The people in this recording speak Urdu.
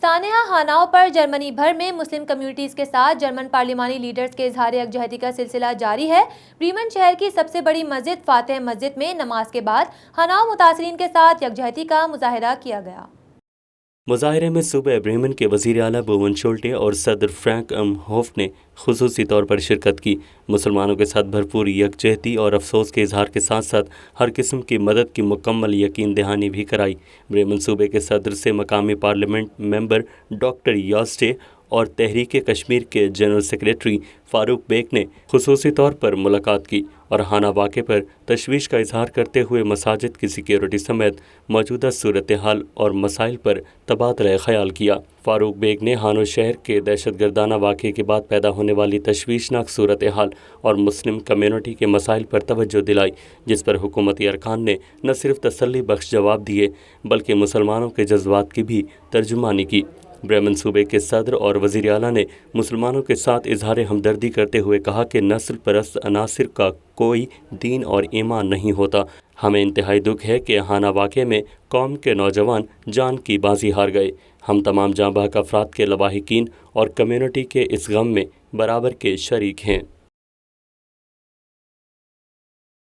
سانحہ ہاناؤ پر جرمنی بھر میں مسلم کمیونٹیز کے ساتھ جرمن پارلیمانی لیڈرز کے اظہار یکجہتی کا سلسلہ جاری ہے۔ بریمن شہر کی سب سے بڑی مسجد فاتح مسجد میں نماز کے بعد ہاناؤ متاثرین کے ساتھ یکجہتی کا مظاہرہ کیا گیا۔ مظاہرے میں صوبہ بریمن کے وزیر اعلیٰ بوون شولٹے اور صدر فرینک ہوف نے خصوصی طور پر شرکت کی۔ مسلمانوں کے ساتھ بھرپور یکجہتی اور افسوس کے اظہار کے ساتھ ساتھ ہر قسم کی مدد کی مکمل یقین دہانی بھی کرائی۔ بریمن صوبے کے صدر سے مقامی پارلیمنٹ ممبر ڈاکٹر یاسٹے اور تحریک کشمیر کے جنرل سیکریٹری فاروق بیگ نے خصوصی طور پر ملاقات کی اور ہانہ واقعے پر تشویش کا اظہار کرتے ہوئے مساجد کی سیکیورٹی سمیت موجودہ صورتحال اور مسائل پر تبادلہ خیال کیا۔ فاروق بیگ نے ہانو شہر کے دہشت گردانہ واقعے کے بعد پیدا ہونے والی تشویشناک صورتحال اور مسلم کمیونٹی کے مسائل پر توجہ دلائی، جس پر حکومتی ارکان نے نہ صرف تسلی بخش جواب دیے بلکہ مسلمانوں کے جذبات کی بھی ترجمانی کی۔ بریمن صوبے کے صدر اور وزیر اعلیٰ نے مسلمانوں کے ساتھ اظہار ہمدردی کرتے ہوئے کہا کہ نسل پرست عناصر کا کوئی دین اور ایمان نہیں ہوتا۔ ہمیں انتہائی دکھ ہے کہ ہانہ واقعے میں قوم کے نوجوان جان کی بازی ہار گئے۔ ہم تمام جاں بحق افراد کے لواحقین اور کمیونٹی کے اس غم میں برابر کے شریک ہیں۔